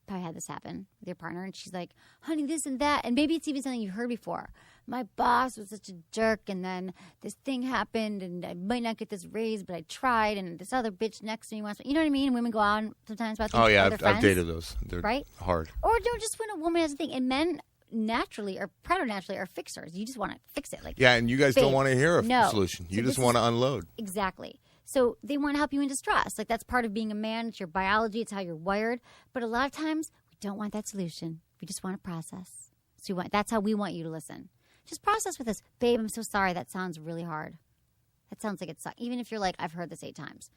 Probably had this happen with your partner, and she's like, honey, this and that. And maybe it's even something you heard before. My boss was such a jerk, and then this thing happened, and I might not get this raise, but I tried, and this other bitch next to me wants me. You know what I mean? Women go on sometimes about things. Oh, yeah, with their I've friends, dated those. They're right? hard. Or just when a woman has a thing. And men naturally or preternaturally are fixers. You just want to fix it. Yeah, and you guys don't want to hear a solution. You So just want to unload. Exactly. So they want to help you in distress. Like that's part of being a man. It's your biology. It's how you're wired. But a lot of times we don't want that solution. We just want to process. So that's how we want you to listen. Just process with us. Babe, I'm so sorry. That sounds really hard. That sounds like it sucks. Even if you're like, I've heard this 8 times.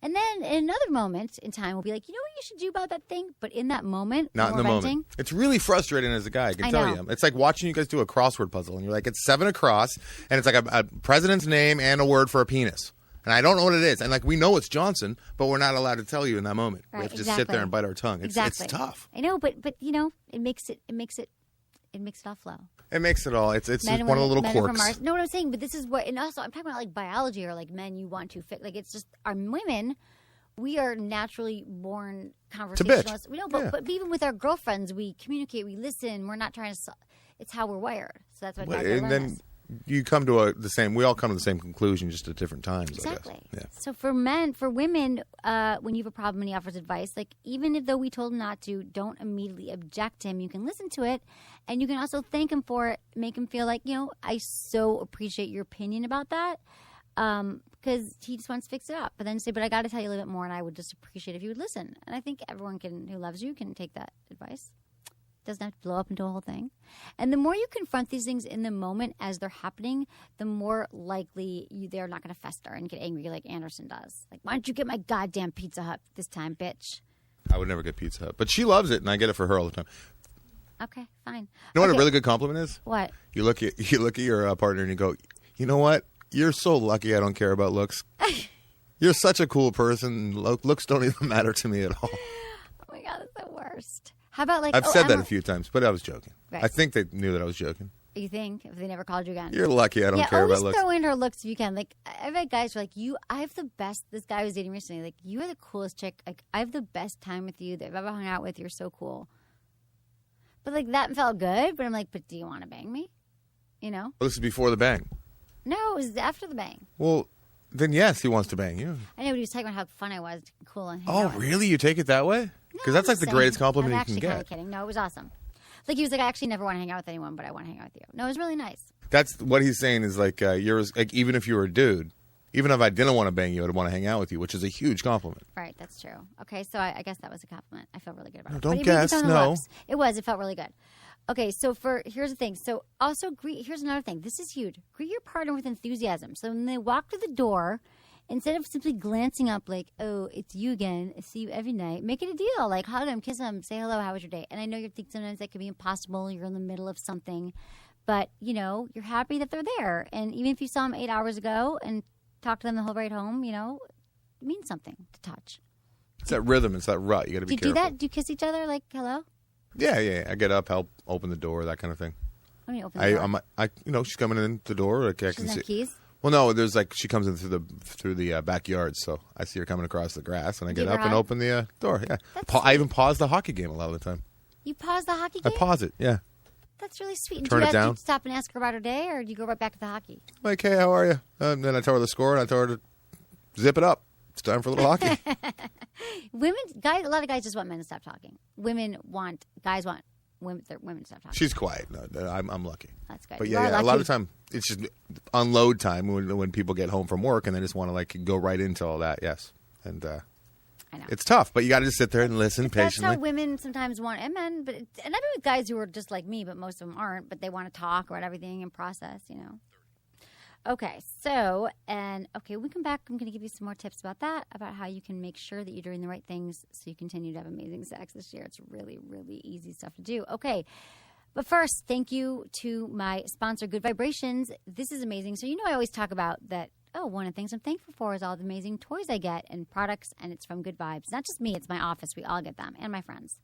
And then in another moment in time, we'll be like, you know what you should do about that thing? But in that moment, not in the moment. It's really frustrating as a guy, I can tell you. It's like watching you guys do a crossword puzzle, and you're like, it's 7 across, and it's like a president's name and a word for a penis. And I don't know what it is. And like we know it's Johnson, but we're not allowed to tell you in that moment. Right, we have to just sit there and bite our tongue. It's tough. I know, but it makes it all flow. It makes it all. It's one of the little quirks. No, what I'm saying, but this is what, and also I'm talking about like biology or like men you want to fit. Like it's just our women. We are naturally born conversationalists. We know, but even with our girlfriends, we communicate, we listen. We're not trying to. It's how we're wired. So that's what. And then you come to the same. We all come to the same conclusion, just at different times. Exactly. I guess. Yeah. So for women, when you have a problem and he offers advice, like even though we told him not to, don't immediately object to him. You can listen to it, and you can also thank him for it. Make him feel like I so appreciate your opinion about that. Because he just wants to fix it up. But then say, but I got to tell you a little bit more, and I would just appreciate if you would listen. And I think everyone who loves you can take that advice. Doesn't have to blow up into a whole thing. And the more you confront these things in the moment as they're happening, the more likely they're not going to fester and get angry like Anderson does. Like, why don't you get my goddamn Pizza Hut this time, bitch? I would never get Pizza Hut. But she loves it, and I get it for her all the time. Okay, fine. You know what a really good compliment is? What? You look at your partner and you go, you know what? You're so lucky I don't care about looks. You're such a cool person. Looks don't even matter to me at all. Oh, my God, that's the worst. How about like... I've said that a few times, but I was joking. Right. I think they knew that I was joking. You think? If they never called you again? You're lucky I don't care about looks. Always throw in her looks if you can. Like, I've had guys who are like, I have the best... This guy I was dating recently, like, you are the coolest chick. Like, I have the best time with you that I've ever hung out with. You're so cool. But like that felt good. But I'm like, but do you want to bang me? You know? Well, this is before the bang. No, it was after the bang. Well, then yes, he wants to bang you. I know, but he was talking about how fun I was, cool, and hang Oh, out with really? You take it that way? Because No, that's I'm like the just greatest saying. compliment I'm you can actually kind get. of kidding. No, it was awesome. Like he was like, I actually never want to hang out with anyone, but I want to hang out with you. No, it was really nice. That's what he's saying is like you're like even if you were a dude, even if I didn't want to bang you, I'd want to hang out with you, which is a huge compliment. Right, that's true. Okay, so I guess that was a compliment. I feel really good about No, it. don't But it was guess, on the no. looks. It was. It felt really good. Okay, so here's the thing. So also here's another thing. This is huge. Greet your partner with enthusiasm. So when they walk to the door, instead of simply glancing up like, oh, it's you again, I see you every night, make it a deal. Like hug them, kiss them, say hello, how was your day? And I know you think sometimes that can be impossible. You're in the middle of something. But, you know, you're happy that they're there. And even if you saw them 8 hours ago and talked to them the whole ride home, you know, it means something to touch. It's that rhythm. It's that rut. You got to be Do you careful. do that? Do you kiss each other like hello? Yeah. I get up, help open the door, that kind of thing. When you open the door? She's coming in the door. Like, I She can doesn't see. have keys? Well, no, there's like she comes in through the backyard, so I see her coming across the grass, and I Give get her up a and hug? open the door. Yeah, That's I even pause the hockey game a lot of the time. You pause the hockey I game? pause it. Yeah, That's really sweet. And Turn do it you down. Do you stop and ask her about her day, or do you go right back to the hockey? like, hey, how are you? And then I tell her the score, and I tell her to zip it up. It's time for a little hockey. A lot of guys just want men to stop talking. Guys want women to stop talking. She's quiet. No, I'm lucky. That's good. But You are yeah, a lot lucky. of the time it's just unload time when people get home from work and they just want to like go right into all that. Yes, and I know. it's tough, but you got to just sit there and listen But that's patiently. how women sometimes want, and men, and I've been with guys who are just like me, but most of them aren't, but they want to talk about everything and process, you know. Okay, we come back. I'm going to give you some more tips about that, about how you can make sure that you're doing the right things so you continue to have amazing sex this year. It's really, really easy stuff to do. Okay, but first, thank you to my sponsor, Good Vibrations. This is amazing. So, you know, I always talk about that. Oh, one of the things I'm thankful for is all the amazing toys I get and products, and it's from Good Vibes. Not just me, it's my office. We all get them, and my friends,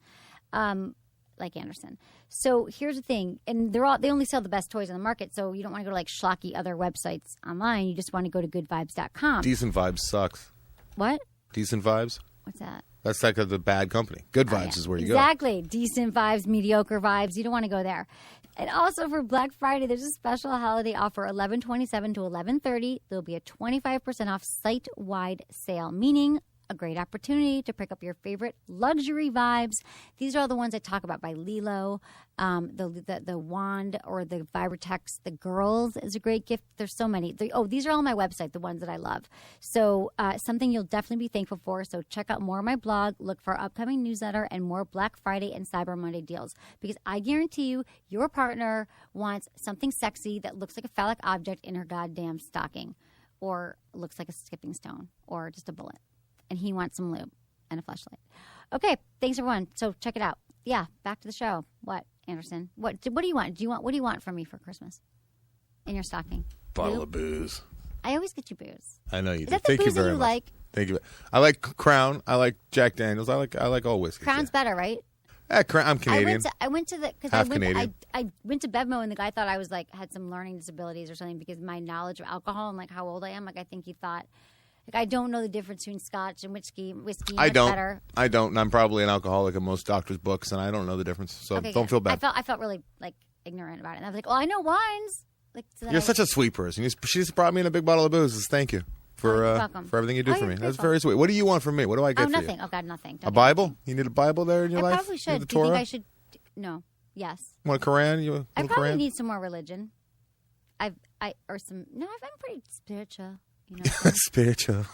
like Anderson. So here's the thing, and they only sell the best toys on the market, so you don't want to go to like schlocky other websites online. You just want to go to goodvibes.com. Decent Vibes sucks. What? Decent Vibes? What's that? That's like the bad company. Good Vibes Yeah. is where you Exactly. Decent vibes, mediocre vibes. You don't want to go there. And also for Black Friday, there's a special holiday offer, 11/27 to 11/30. There'll be a 25% off site-wide sale, meaning a great opportunity to pick up your favorite luxury vibes. These are all the ones I talk about by Lilo. The wand or the Vibratex, the girls is a great gift. There's so many. These are all on my website, the ones that I love. So something you'll definitely be thankful for. So check out more of my blog, look for our upcoming newsletter, and more Black Friday and Cyber Monday deals. Because I guarantee you, your partner wants something sexy that looks like a phallic object in her goddamn stocking, or looks like a skipping stone, or just a bullet. And he wants some lube and a fleshlight. Okay, thanks everyone. So check it out. Yeah, back to the show. What, Anderson? What do you want? What do you want from me for Christmas? In your stocking? Bottle Lube? of booze. I always get you booze. I know you Is do. that the Thank you booze that very you much. like? Thank you. I like Crown. I like Jack Daniels. I like all whiskeys. Crown's better, right? Crown. I'm Canadian. I went to Half Canadian. I went to Bevmo and the guy thought I was like had some learning disabilities or something because my knowledge of alcohol and like how old I am. Like I think he thought. Like I don't know the difference between Scotch and whiskey. I don't. Better. I don't. And I'm probably an alcoholic in most doctors' books, and I don't know the difference. So Okay, don't good. feel bad. I felt really like ignorant about it. And I was like, well, I know wines. Like so then You're I- such a sweet person. She just brought me in a big bottle of booze. Thank you for you're welcome. for everything you do Oh, for you're me. That's grateful. very sweet. What do you want from me? What do I get Oh, for nothing. you? Oh God, nothing. A Don't get Bible? anything. You need a Bible there in your I life? probably You should. need the Do you think Torah? I should? No. Yes. Want a Quran? You a I little probably Quran? need some more religion. I'm pretty spiritual. You know. Spiritual.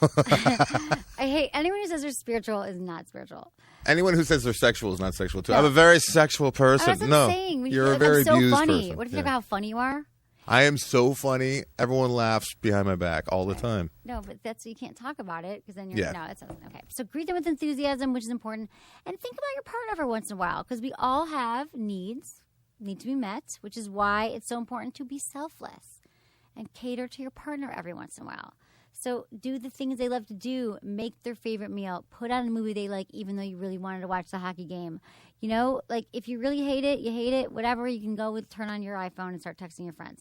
I hate anyone who says they're spiritual is not spiritual. Anyone who says they're sexual is not sexual too. No. I'm a very sexual Oh, person. that's what No, I'm saying. you're a very I'm so abused funny. person. What if you Yeah. talk about how funny you are? I am so funny. Everyone laughs behind my back all the time. No, but you can't talk about it because then you're Yeah. no, that's okay. So greet them with enthusiasm, which is important, and think about your partner every once in a while because we all have needs need to be met, which is why it's so important to be selfless and cater to your partner every once in a while. So do the things they love to do, make their favorite meal, put on a movie they like, even though you really wanted to watch the hockey game. You know, like if you really hate it, you hate it, whatever, you can go with turn on your iPhone and start texting your friends.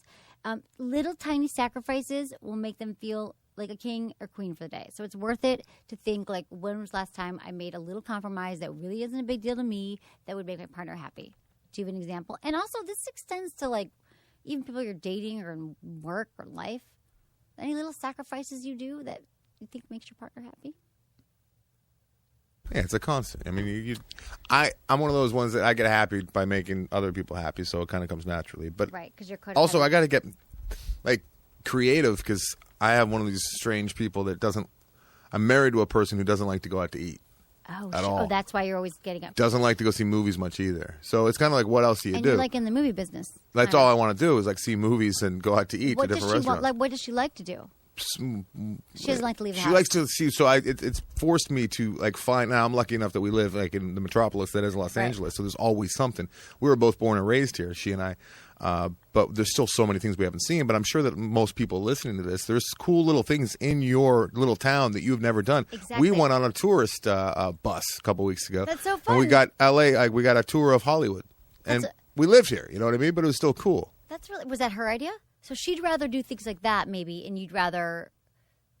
Little tiny sacrifices will make them feel like a king or queen for the day. So it's worth it to think like, when was the last time I made a little compromise that really isn't a big deal to me that would make my partner happy? Do you have an example? And also, this extends to like even people you're dating or in work or life. Any little sacrifices you do that you think makes your partner happy? Yeah, it's a constant. I mean, I'm one of those ones that I get happy by making other people happy, so it kind of comes naturally. But right, because you're also I got to get like creative because I have one of these strange people that doesn't. I'm married to a person who doesn't like to go out to eat. At all. Oh, that's why you're always getting up. Doesn't like to go see movies much either. So it's kind of like, what else do you do? You're like in the movie business. That's all I want to do is like see movies and go out to eat What to does different she want? restaurants. Like, what does she like to do? She doesn't like to leave the house. She likes to see. So it's forced me to like find. Now I'm lucky enough that we live like in the metropolis that is Los Angeles. So there's always something. We were both born and raised here, she and I. But there's still so many things we haven't seen. But I'm sure that most people listening to this, there's cool little things in your little town that you've never done. Exactly. We went on a tourist bus a couple weeks ago. That's so fun. And we got LA. We got a tour of Hollywood, and we lived here. You know what I mean? But it was still cool. Was that her idea? So she'd rather do things like that, maybe, and you'd rather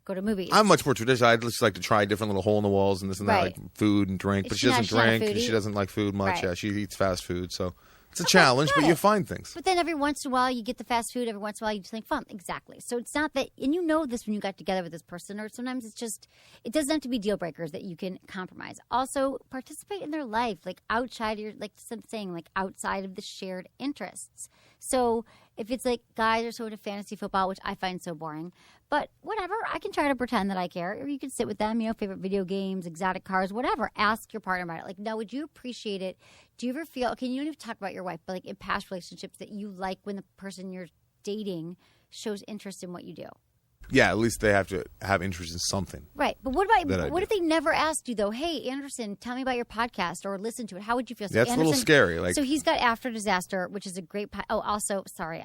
go to movies. I'm much more traditional. I'd just like to try different little hole in the walls and this and that, like food and drink. But she doesn't drink. And she doesn't like food much. Right. Yeah, she eats fast food. So it's a challenge, but you find things. But then every once in a while, you get the fast food. Every once in a while, you just think fun. Exactly. So it's not that, and you know this when you got together with this person, or sometimes it's just, it doesn't have to be deal breakers that you can compromise. Also, participate in their life, like outside your, like I'm saying, like outside of the shared interests. So if it's like guys are so into fantasy football, which I find so boring, but whatever, I can try to pretend that I care. Or you can sit with them, favorite video games, exotic cars, whatever. Ask your partner about it. Like, no, would you appreciate it? Do you ever feel, okay, you don't even talk about your wife, but like in past relationships that you like when the person you're dating shows interest in what you do? Yeah, at least they have to have interest in something. Right. But what if they never asked you, though, hey, Anderson, tell me about your podcast or listen to it. How would you feel? So That's Anderson, a little scary. Like, so he's got After Disaster, which is a great also, sorry,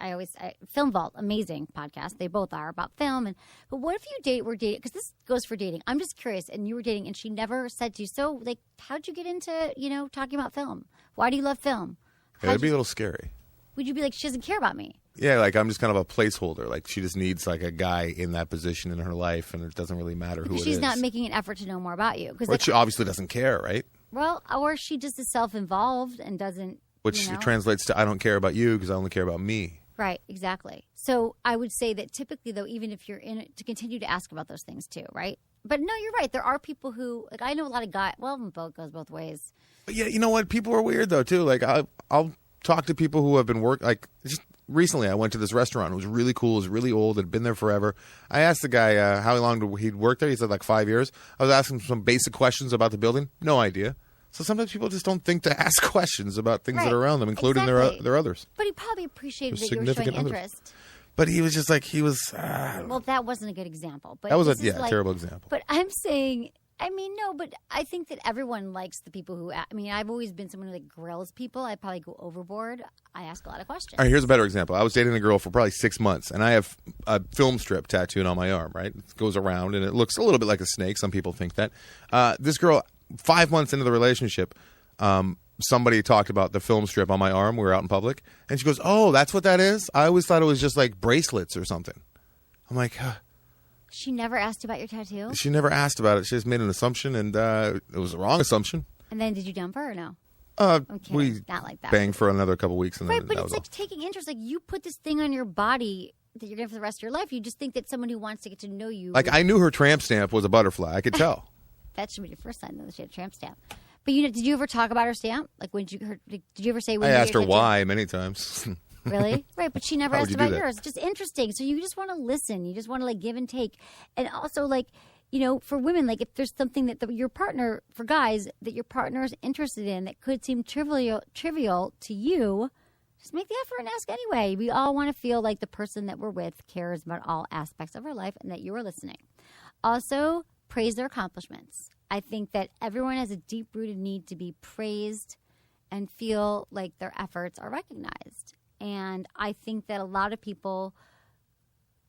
Film Vault, amazing podcast. They both are about film. But what if you were dating, because this goes for dating. I'm just curious, and you were dating, and she never said to you, so, like, how'd you get into, talking about film? Why do you love film? it'd be a little scary. Would you be like, she doesn't care about me? Yeah, like I'm just kind of a placeholder. Like she just needs like a guy in that position in her life, and it doesn't really matter who it is. She's not making an effort to know more about you. Or she obviously doesn't care, right? Well, or she just is self-involved and doesn't. Which translates to I don't care about you because I only care about me. Right, exactly. So I would say that typically, though, even if you're in it, to continue to ask about those things too, right? But no, you're right. There are people who, like, I know a lot of guys. Well, both goes both ways. But yeah, you know what? People are weird though too. Like I'll talk to people who have been like just recently. I went to this restaurant. It was really cool. It was really old. Had been there forever. I asked the guy how long he'd worked there. He said like 5 years. I was asking him some basic questions about the building. No idea. So sometimes people just don't think to ask questions about things that are around them, including their others. But he probably appreciated that you were showing interest. But he was just like, well, that wasn't a good example. But that was a terrible example. But I'm saying, no, but I think that everyone likes the people who, I've always been someone who like grills people. I probably go overboard. I ask a lot of questions. All right, here's a better example. I was dating a girl for probably 6 months, and I have a film strip tattooed on my arm, right? It goes around, and it looks a little bit like a snake. Some people think that. This girl, 5 months into the relationship, somebody talked about the film strip on my arm. We were out in public, and she goes, "Oh, that's what that is? I always thought it was just like bracelets or something." I'm like, She never asked you about your tattoo? She never asked about it. She just made an assumption, and it was the wrong assumption. And then did you dump her or no? We not like that. banged for another couple weeks, and right, then but that it's was like taking interest. Like you put this thing on your body that you're going to for the rest of your life. You just think that someone who wants to get to know you. Like I knew her tramp stamp was a butterfly. I could tell. That should be your first sign, though, that she had a tramp stamp. But did you ever talk about her stamp? Like did you ever say? I asked her why many times. Really? Right, but she never asked about that? yours. Just interesting. So you just want to listen. You just want to like give and take. And also like, for women, like if there's something that your partner, for guys, that your partner is interested in that could seem trivial to you, just make the effort and ask anyway. We all want to feel like the person that we're with cares about all aspects of our life and that you are listening. Also, praise their accomplishments. I think that everyone has a deep-rooted need to be praised and feel like their efforts are recognized. And I think that a lot of people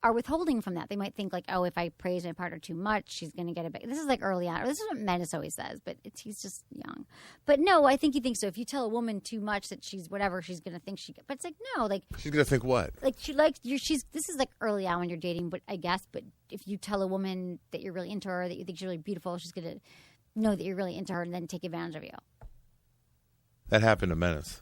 are withholding from that. They might think like, oh, if I praise my partner too much, she's going to get it back. This is like early on. Or this is what Menace always says, but he's just young. But no, I think he thinks so. If you tell a woman too much that she's whatever, she's going to think but it's like, no, like. She's going to think what? Like she likes this is like early on when you're dating, but I guess, but if you tell a woman that you're really into her, that you think she's really beautiful, she's going to know that you're really into her and then take advantage of you. That happened to Menace.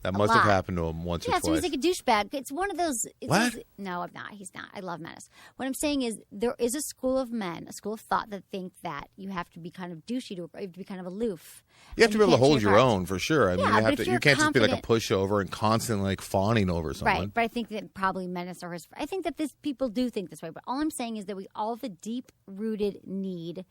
That must have happened to him once or twice. Yeah, so he's like a douchebag. It's one of those. What? No, I'm not. He's not. I love Menace. What I'm saying is there is a school of men, a school of thought that think that you have to be kind of douchey, you have to be kind of aloof. You have to be able to can't hold show your cards. own for sure. I mean, Yeah, but if you you're can't just be like a confident- pushover and constantly like fawning over someone. Right, but I think that probably Menace or his. I think that people do think this way, but all I'm saying is that we all have a deep-rooted need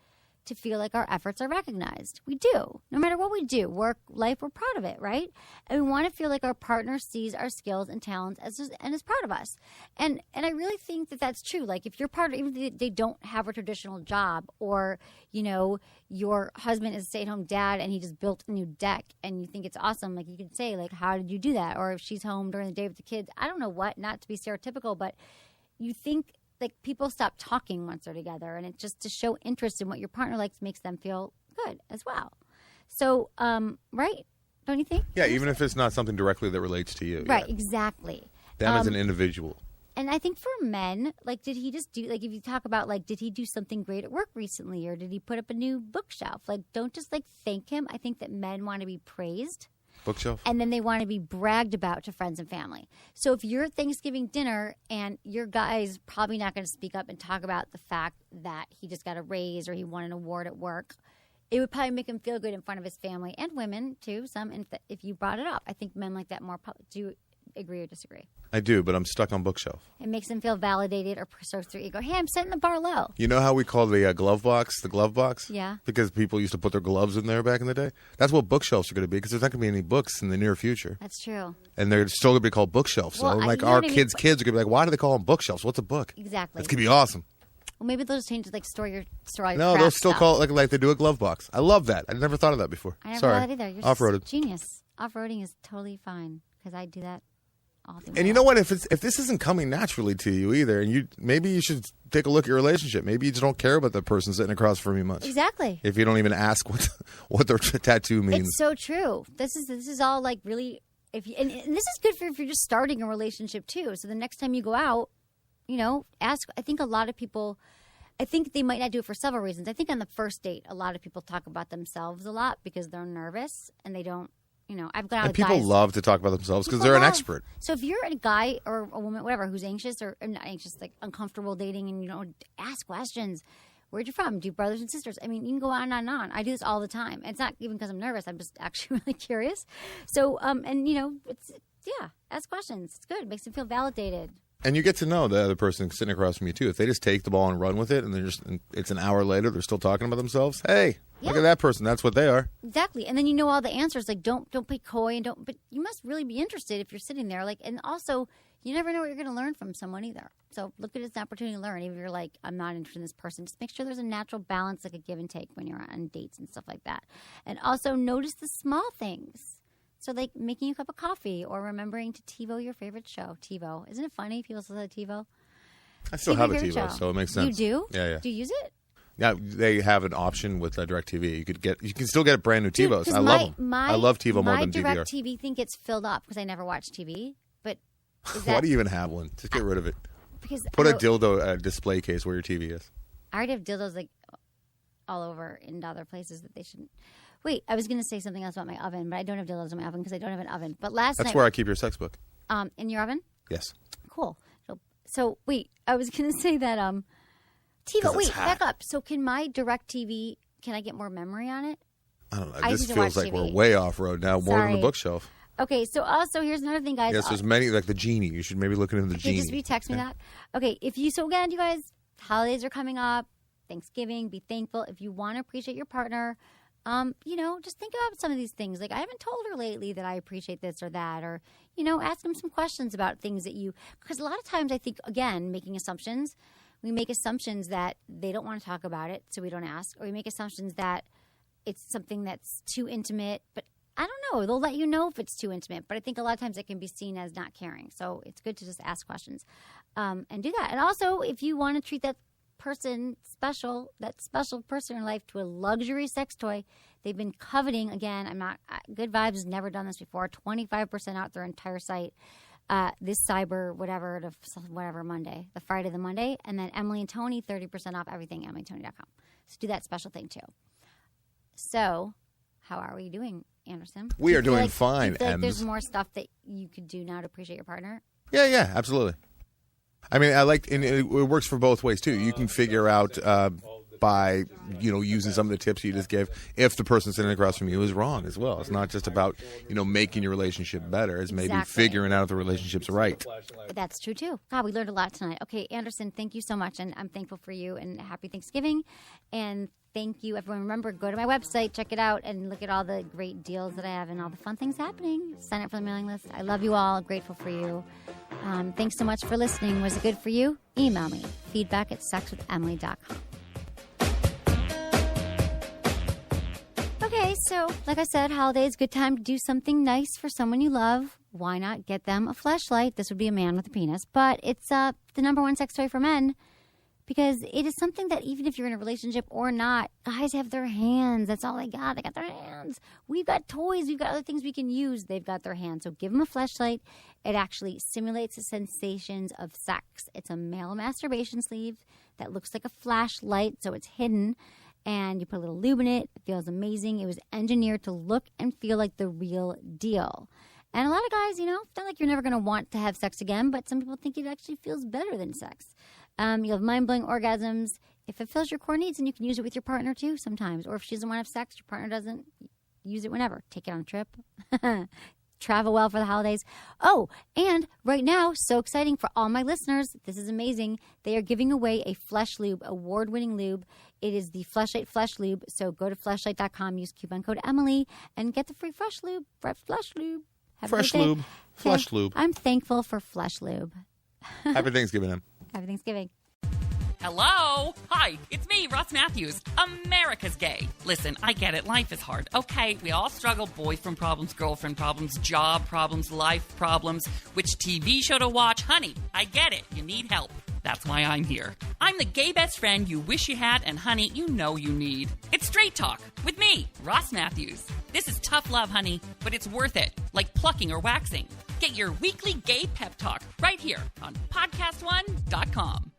to feel like our efforts are recognized. We do. No matter what we do, work, life, we're proud of it, right? And we want to feel like our partner sees our skills and talents and is proud of us. And I really think that that's true. Like if your partner, even if they don't have a traditional job, or, you know, your husband is a stay-at-home dad and he just built a new deck and you think it's awesome, like you can say, like, how did you do that? Or if she's home during the day with the kids, I don't know what, not to be stereotypical, but you think, like, people stop talking once they're together, and it's just to show interest in what your partner likes makes them feel good as well. So, right? Don't you think? Yeah, even if it's not something directly that relates to you. Right, Yeah. exactly. Them as an individual. And I think for men, like, did he just do, like, if you talk about, like, did he do something great at work recently, or did he put up a new bookshelf? Like, don't just, like, thank him. I think that men want to be praised. Bookshelf? And then they want to be bragged about to friends and family. So if you're at Thanksgiving dinner and your guy's probably not going to speak up and talk about the fact that he just got a raise or he won an award at work, it would probably make him feel good in front of his family and women too. Some, if you brought it up, I think men like that more. Do you agree or disagree? I do, but I'm stuck on bookshelf. It makes them feel validated or strokes their ego. Hey, I'm setting the bar low. You know how we call the glove box the glove box? Yeah. Because people used to put their gloves in there back in the day. That's what bookshelves are going to be, because there's not going to be any books in the near future. That's true. And they're still going to be called bookshelves. Well, So, like, you know our what I mean? kids' kids are going to be like, why do they call them bookshelves? What's a book? Exactly. That's going to be awesome. Well, maybe they'll just change it, like store all your No, they'll craft still stuff. call it like they do a glove box. I love that. I never thought of that before. I never Sorry. thought that either. You're Off-roaded. genius. Off-roading is totally fine because I do that all the time. And you know what? If this isn't coming naturally to you either, and maybe you should take a look at your relationship. Maybe you just don't care about the person sitting across from you much. Exactly. If you don't even ask what their tattoo means. It's so true. This is all like really. And this is good if you're just starting a relationship too. So the next time you go out, you know, ask. I think a lot of people. I think they might not do it for several reasons. I think on the first date, a lot of people talk about themselves a lot because they're nervous and they don't. You know, I've got And people guys, love to talk about themselves because people they're an love- expert. So if you're a guy or a woman, whatever, who's anxious or not anxious, like uncomfortable dating, and you know, ask questions. Where'd you from? Do you have brothers and sisters? I mean, you can go on and on. I do this all the time. It's not even because I'm nervous. I'm just actually really curious. So, and you know, ask questions. It's good. It makes them feel validated. And you get to know the other person sitting across from you too. If they just take the ball and run with it, and it's an hour later, they're still talking about themselves. Hey, look at that person. That's what they are. Exactly. And then you know all the answers. Like, don't be coy and but you must really be interested if you're sitting there. Like, and also, you never know what you're going to learn from someone either. So look at it as an opportunity to learn. Even if you're like, I'm not interested in this person, just make sure there's a natural balance, like a give and take when you're on dates and stuff like that. And also notice the small things. So like making a cup of coffee or remembering to TiVo your favorite show. TiVo. Isn't it funny people still say TiVo? I still TiVo have a your favorite TiVo, show. so it makes sense. You do? Yeah. Do you use it? Yeah, they have an option with DirecTV. You can still get brand new Dude, TiVos. 'cause I love them. I love TiVo more than DVR. My DirecTV thing gets filled up because I never watch TV. But is Why that do you even have one? Just get rid of it. because Put a I dildo display case where your TV is. already have dildos like all over in other places that they shouldn't. Wait, I was going to say something else about my oven, but I don't have dildos in my oven because I don't have an oven. But last night, That's where I keep your sex book. in your oven. Yes. Cool. So wait, I was going to say that TiVo. 'Cause it's Wait, hot. back up. So can my DirecTV? Can I get more memory on it? I don't know. I This need to feels watch like TV. we're way off road now, more than Sorry. the bookshelf. Okay. So also here's another thing, guys. Yes, there's many, like the genie. You should maybe look into the Okay, genie. just text me that. Okay, so again, you guys, holidays are coming up. Thanksgiving, be thankful. If you want to appreciate your partner, you know, just think about some of these things. Like, I haven't told her lately that I appreciate this or that, or, you know, ask them some questions about things that because a lot of times I think, again, making assumptions, we make assumptions that they don't want to talk about it, so we don't ask, or we make assumptions that it's something that's too intimate, but I don't know. They'll let you know if it's too intimate, but I think a lot of times it can be seen as not caring. So it's good to just ask questions and do that. And also, if you want to treat that special person in life to a luxury sex toy they've been coveting, again, Good Vibes has never done this before, 25% out their entire site this cyber whatever Monday, the Friday of the Monday, and then Emily and Tony 30% off everything, emilyandtony.com. So do that special thing too. So how are we doing Anderson? We are Do you feel doing fine. Do you feel like and there's more stuff that you could do now to appreciate your partner? Yeah, absolutely. I mean, I like, and it works for both ways too. You can figure out by using some of the tips you just gave if the person sitting across from you is wrong as well. It's not just about making your relationship better. It's maybe figuring out if the relationship's right. That's true too. God, we learned a lot tonight. Okay, Anderson, thank you so much, and I'm thankful for you. And happy Thanksgiving, and thank you, everyone. Remember, go to my website, check it out, and look at all the great deals that I have and all the fun things happening. Sign up for the mailing list. I love you all. Grateful for you. Thanks so much for listening. Was it good for you? Email me, feedback@sexwithemily.com. Okay, so like I said, holidays, good time to do something nice for someone you love. Why not get them a fleshlight? This would be a man with a penis, but it's the number one sex toy for men because it is something that even if you're in a relationship or not, guys have their hands. That's all they got. They got their hands. We've got toys. We've got other things we can use. They've got their hands. So give them a fleshlight. It actually simulates the sensations of sex. It's a male masturbation sleeve that looks like a flashlight, so it's hidden. And you put a little lube in it. It feels amazing. It was engineered to look and feel like the real deal. And a lot of guys, it's not like you're never going to want to have sex again, but some people think it actually feels better than sex. You'll have mind-blowing orgasms. If it fills your core needs, and you can use it with your partner too sometimes. Or if she doesn't want to have sex, your partner doesn't, use it whenever. Take it on a trip. Travel well for the holidays. Oh, and right now, so exciting for all my listeners. This is amazing. They are giving away a Flesh Lube, award-winning lube. It is the Fleshlight Flesh Lube. So go to fleshlight.com, use coupon code Emily, and get the free Fresh Lube. Flesh Lube. Fresh Lube. Flesh Lube. I'm thankful for Flesh Lube. Happy Thanksgiving, Em. Happy Thanksgiving. Hello? Hi, it's me, Ross Matthews, America's Gay. Listen, I get it. Life is hard. Okay, we all struggle. Boyfriend problems, girlfriend problems, job problems, life problems. Which TV show to watch? Honey, I get it. You need help. That's why I'm here. I'm the gay best friend you wish you had, and honey, you know you need. It's Straight Talk with me, Ross Matthews. This is tough love, honey, but it's worth it, like plucking or waxing. Get your weekly gay pep talk right here on podcastone.com.